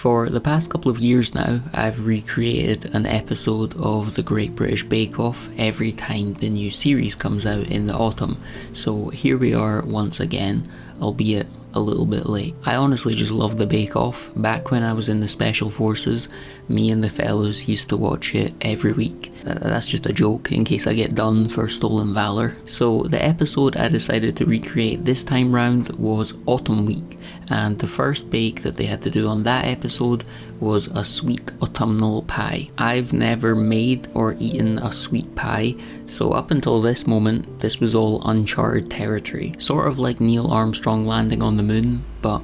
For the past couple of years now, I've recreated an episode of the Great British Bake Off every time the new series comes out in the autumn, so here we are once again, albeit a little bit late. I honestly just love the Bake Off. Back when I was in the Special Forces, me and the fellows used to watch it every week. That's just a joke in case I get done for stolen valour. So the episode I decided to recreate this time round was Autumn Week, and the first bake that they had to do on that episode was a sweet autumnal pie. I've never made or eaten a sweet pie, so up until this moment, this was all uncharted territory. Sort of like Neil Armstrong landing on the moon, but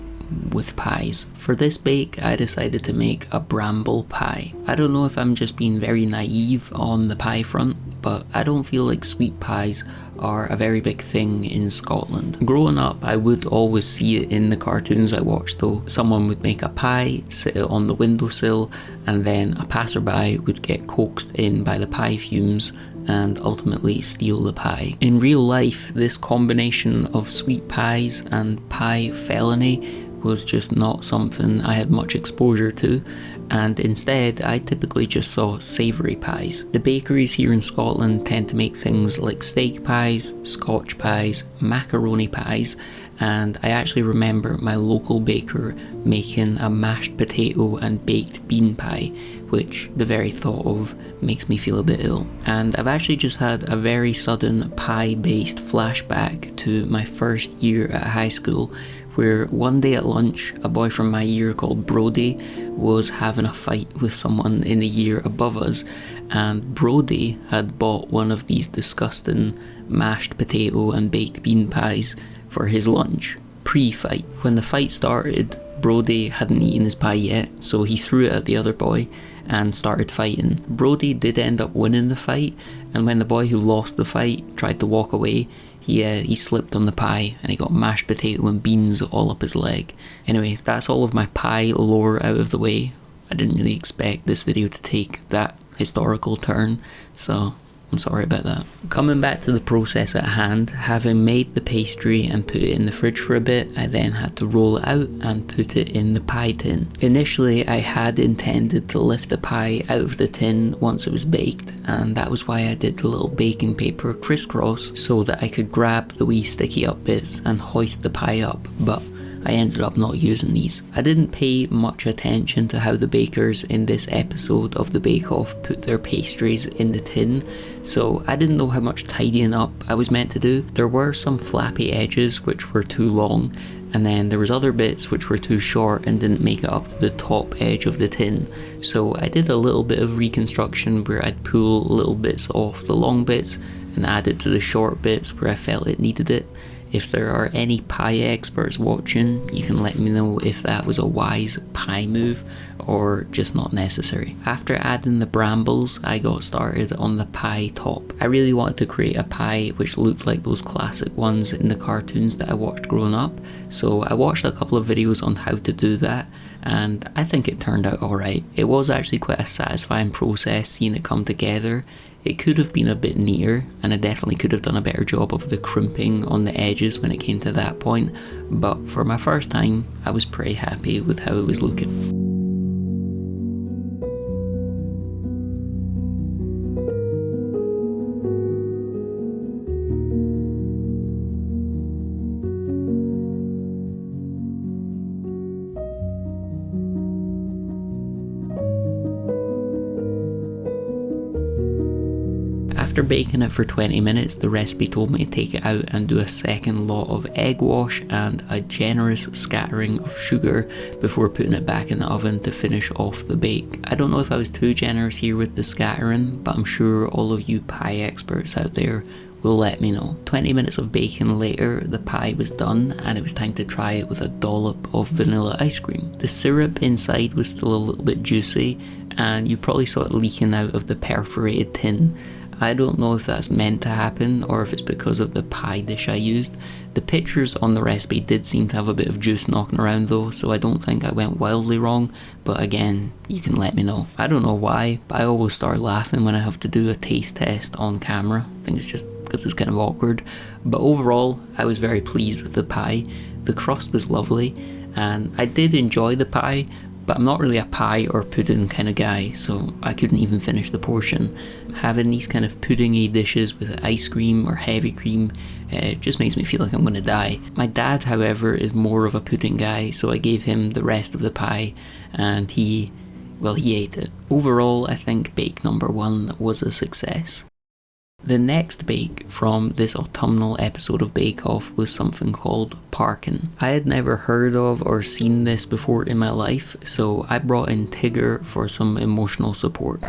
with pies. For this bake, I decided to make a bramble pie. I don't know if I'm just being very naive on the pie front, but I don't feel like sweet pies are a very big thing in Scotland. Growing up, I would always see it in the cartoons I watched though. Someone would make a pie, sit it on the windowsill, and then a passerby would get coaxed in by the pie fumes and ultimately steal the pie. In real life, this combination of sweet pies and pie felony was just not something I had much exposure to, and instead I typically just saw savoury pies. The bakeries here in Scotland tend to make things like steak pies, Scotch pies, macaroni pies, and I actually remember my local baker making a mashed potato and baked bean pie, which the very thought of makes me feel a bit ill. And I've actually just had a very sudden pie-based flashback to my first year at high school, where one day at lunch, a boy from my year called Brody was having a fight with someone in the year above us, and Brody had bought one of these disgusting mashed potato and baked bean pies for his lunch, pre-fight. When the fight started, Brody hadn't eaten his pie yet, so he threw it at the other boy and started fighting. Brody did end up winning the fight, and when the boy who lost the fight tried to walk away, he slipped on the pie and he got mashed potato and beans all up his leg. Anyway, that's all of my pie lore out of the way. I didn't really expect this video to take that historical turn, so I'm sorry about that. Coming back to the process at hand, having made the pastry and put it in the fridge for a bit, I then had to roll it out and put it in the pie tin. Initially, I had intended to lift the pie out of the tin once it was baked, and that was why I did the little baking paper crisscross so that I could grab the wee sticky up bits and hoist the pie up, but I ended up not using these. I didn't pay much attention to how the bakers in this episode of the Bake Off put their pastries in the tin, so I didn't know how much tidying up I was meant to do. There were some flappy edges which were too long, and then there was other bits which were too short and didn't make it up to the top edge of the tin. So I did a little bit of reconstruction where I'd pull little bits off the long bits and add it to the short bits where I felt it needed it. If there are any pie experts watching, you can let me know if that was a wise pie move or just not necessary. After adding the brambles, I got started on the pie top. I really wanted to create a pie which looked like those classic ones in the cartoons that I watched growing up, so I watched a couple of videos on how to do that, and I think it turned out alright. It was actually quite a satisfying process seeing it come together. It could have been a bit neater, and I definitely could have done a better job of the crimping on the edges when it came to that point, but for my first time, I was pretty happy with how it was looking. After baking it for 20 minutes, the recipe told me to take it out and do a second lot of egg wash and a generous scattering of sugar before putting it back in the oven to finish off the bake. I don't know if I was too generous here with the scattering, but I'm sure all of you pie experts out there will let me know. 20 minutes of baking later, the pie was done and it was time to try it with a dollop of vanilla ice cream. The syrup inside was still a little bit juicy and you probably saw it leaking out of the perforated tin. I don't know if that's meant to happen or if it's because of the pie dish I used. The pictures on the recipe did seem to have a bit of juice knocking around though, so I don't think I went wildly wrong, but again, you can let me know. I don't know why, but I always start laughing when I have to do a taste test on camera. I think it's just because it's kind of awkward, but overall, I was very pleased with the pie. The crust was lovely, and I did enjoy the pie, but I'm not really a pie or pudding kind of guy, so I couldn't even finish the portion. Having these kind of puddingy dishes with ice cream or heavy cream just makes me feel like I'm going to die. My dad, however, is more of a pudding guy, so I gave him the rest of the pie, and he ate it. Overall, I think bake number 1 was a success. The next bake from this autumnal episode of Bake Off was something called parkin. I had never heard of or seen this before in my life, so I brought in Tigger for some emotional support.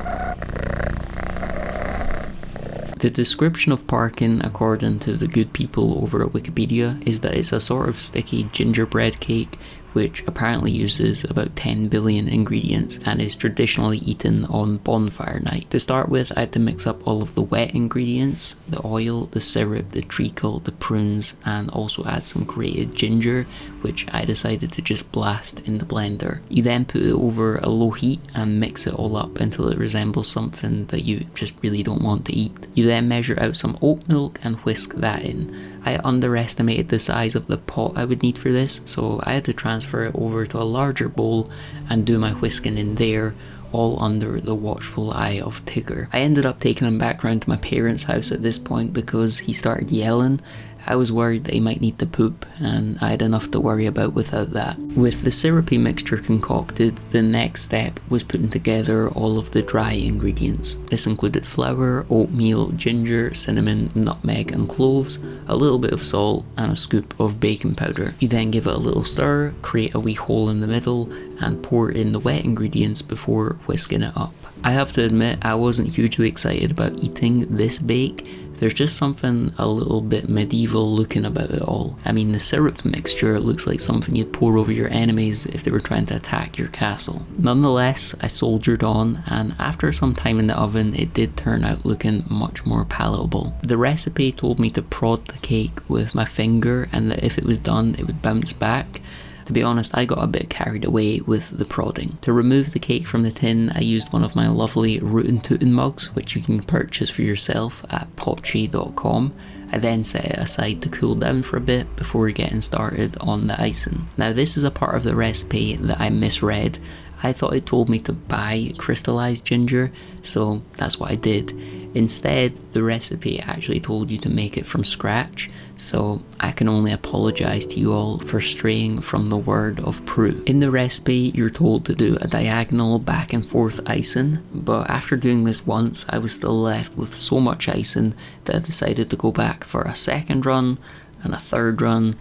The description of parkin, according to the good people over at Wikipedia, is that it's a sort of sticky gingerbread cake which apparently uses about 10 billion ingredients and is traditionally eaten on bonfire night. To start with, I had to mix up all of the wet ingredients, the oil, the syrup, the treacle, the prunes, and also add some grated ginger, which I decided to just blast in the blender. You then put it over a low heat and mix it all up until it resembles something that you just really don't want to eat. You then measure out some oat milk and whisk that in. I underestimated the size of the pot I would need for this, so I had to transfer it over to a larger bowl and do my whisking in there, all under the watchful eye of Tigger. I ended up taking him back round to my parents' house at this point because he started yelling. I was worried that he might need to poop, and I had enough to worry about without that. With the syrupy mixture concocted, the next step was putting together all of the dry ingredients. This included flour, oatmeal, ginger, cinnamon, nutmeg and cloves, a little bit of salt and a scoop of baking powder. You then give it a little stir, create a wee hole in the middle and pour in the wet ingredients before whisking it up. I have to admit I wasn't hugely excited about eating this bake. There's just something a little bit medieval looking about it all. I mean, the syrup mixture looks like something you'd pour over your enemies if they were trying to attack your castle. Nonetheless, I soldiered on, and after some time in the oven, it did turn out looking much more palatable. The recipe told me to prod the cake with my finger, and that if it was done, it would bounce back. To be honest, I got a bit carried away with the prodding. To remove the cake from the tin, I used one of my lovely rootin tootin mugs, which you can purchase for yourself at potchi.com. I then set it aside to cool down for a bit before getting started on the icing. Now this is a part of the recipe that I misread. I thought it told me to buy crystallized ginger, so that's what I did. Instead, the recipe actually told you to make it from scratch, so I can only apologise to you all for straying from the word of Prue. In the recipe, you're told to do a diagonal back and forth icing, but after doing this once, I was still left with so much icing that I decided to go back for a second run, and a third run,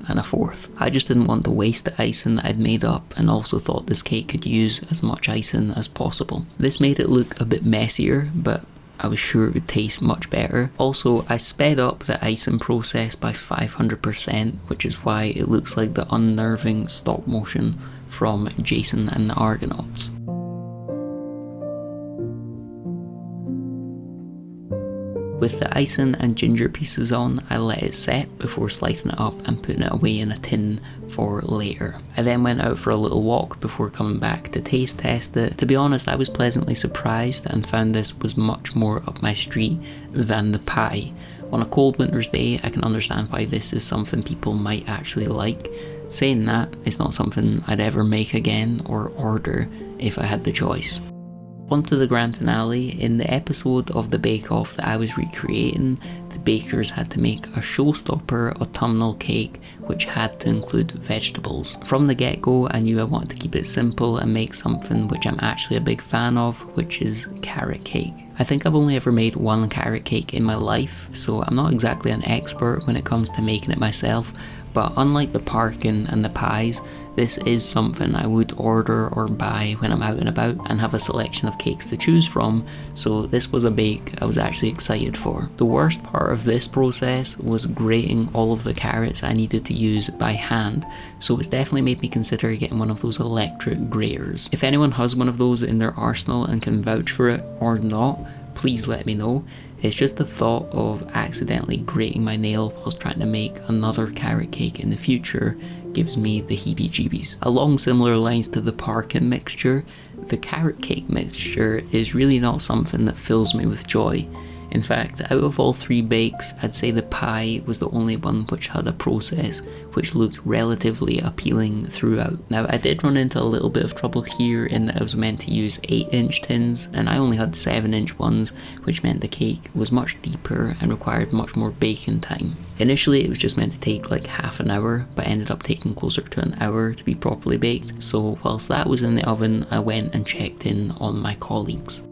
and a fourth. I just didn't want to waste the icing that I'd made up, and also thought this cake could use as much icing as possible. This made it look a bit messier, but I was sure it would taste much better. Also, I sped up the icing process by 500%, which is why it looks like the unnerving stop motion from Jason and the Argonauts. With the icing and ginger pieces on, I let it set before slicing it up and putting it away in a tin for later. I then went out for a little walk before coming back to taste test it. To be honest, I was pleasantly surprised and found this was much more up my street than the pie. On a cold winter's day, I can understand why this is something people might actually like. Saying that, it's not something I'd ever make again or order if I had the choice. On to the grand finale. In the episode of the Bake Off that I was recreating, the bakers had to make a showstopper autumnal cake which had to include vegetables. From the get-go, I knew I wanted to keep it simple and make something which I'm actually a big fan of, which is carrot cake. I think I've only ever made one carrot cake in my life, so I'm not exactly an expert when it comes to making it myself, but unlike the parkin and the pies, this is something I would order or buy when I'm out and about and have a selection of cakes to choose from, so this was a bake I was actually excited for. The worst part of this process was grating all of the carrots I needed to use by hand, so it's definitely made me consider getting one of those electric graters. If anyone has one of those in their arsenal and can vouch for it or not, please let me know. It's just the thought of accidentally grating my nail whilst trying to make another carrot cake in the future gives me the heebie-jeebies. Along similar lines to the parkin mixture, the carrot cake mixture is really not something that fills me with joy. In fact, out of all 3 bakes, I'd say the pie was the only one which had a process which looked relatively appealing throughout. Now, I did run into a little bit of trouble here in that I was meant to use 8-inch tins and I only had 7-inch ones, which meant the cake was much deeper and required much more baking time. Initially it was just meant to take like half an hour, but ended up taking closer to an hour to be properly baked, so whilst that was in the oven I went and checked in on my colleagues.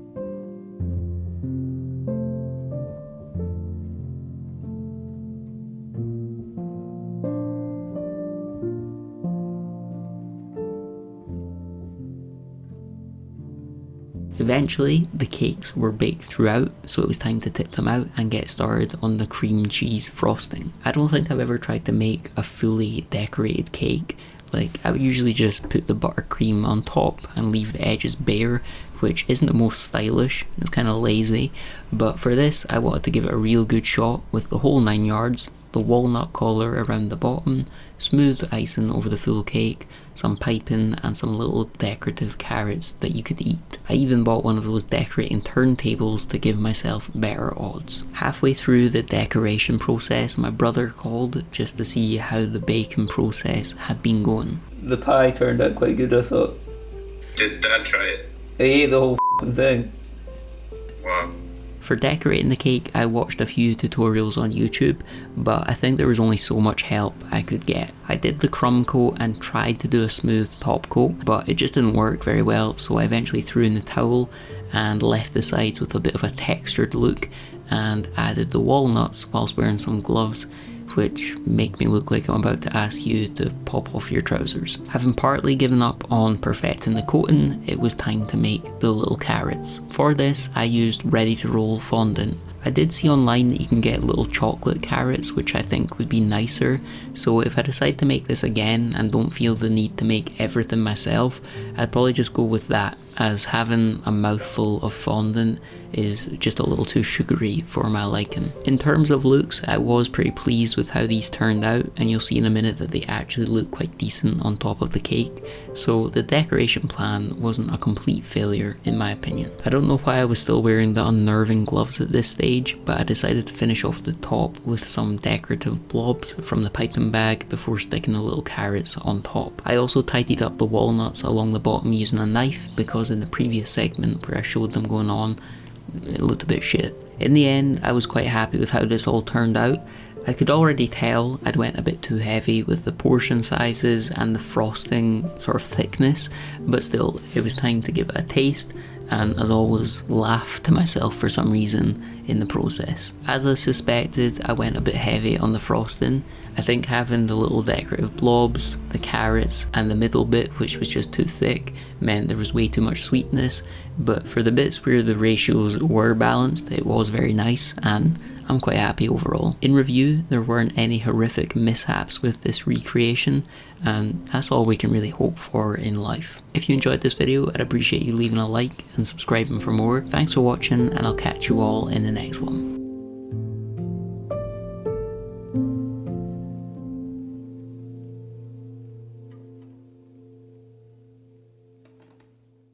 Eventually, the cakes were baked throughout, so it was time to tip them out and get started on the cream cheese frosting. I don't think I've ever tried to make a fully decorated cake. Like, I would usually just put the buttercream on top and leave the edges bare, which isn't the most stylish, it's kind of lazy, but for this I wanted to give it a real good shot with the whole 9 yards, the walnut collar around the bottom, smooth icing over the full cake, some piping and some little decorative carrots that you could eat. I even bought one of those decorating turntables to give myself better odds. Halfway through the decoration process, my brother called just to see how the baking process had been going. The pie turned out quite good, I thought. Did Dad try it? I ate the whole thing. Wow. For decorating the cake, I watched a few tutorials on YouTube, but I think there was only so much help I could get. I did the crumb coat and tried to do a smooth top coat, but it just didn't work very well, so I eventually threw in the towel and left the sides with a bit of a textured look and added the walnuts whilst wearing some gloves, which make me look like I'm about to ask you to pop off your trousers. Having partly given up on perfecting the coating, it was time to make the little carrots. For this, I used ready to roll fondant. I did see online that you can get little chocolate carrots, which I think would be nicer, so if I decide to make this again and don't feel the need to make everything myself, I'd probably just go with that, as having a mouthful of fondant is just a little too sugary for my liking. In terms of looks, I was pretty pleased with how these turned out, and you'll see in a minute that they actually look quite decent on top of the cake, so the decoration plan wasn't a complete failure in my opinion. I don't know why I was still wearing the unnerving gloves at this stage, but I decided to finish off the top with some decorative blobs from the piping bag before sticking the little carrots on top. I also tidied up the walnuts along the bottom using a knife, because in the previous segment where I showed them going on, it looked a bit shit. In the end, I was quite happy with how this all turned out. I could already tell I'd went a bit too heavy with the portion sizes and the frosting sort of thickness, but still, it was time to give it a taste, and as always, laugh to myself for some reason in the process. As I suspected, I went a bit heavy on the frosting. I think having the little decorative blobs, the carrots, and the middle bit, which was just too thick, meant there was way too much sweetness, but for the bits where the ratios were balanced, it was very nice, and I'm quite happy overall. In review, there weren't any horrific mishaps with this recreation, and that's all we can really hope for in life. If you enjoyed this video, I'd appreciate you leaving a like and subscribing for more. Thanks for watching, and I'll catch you all in the next one.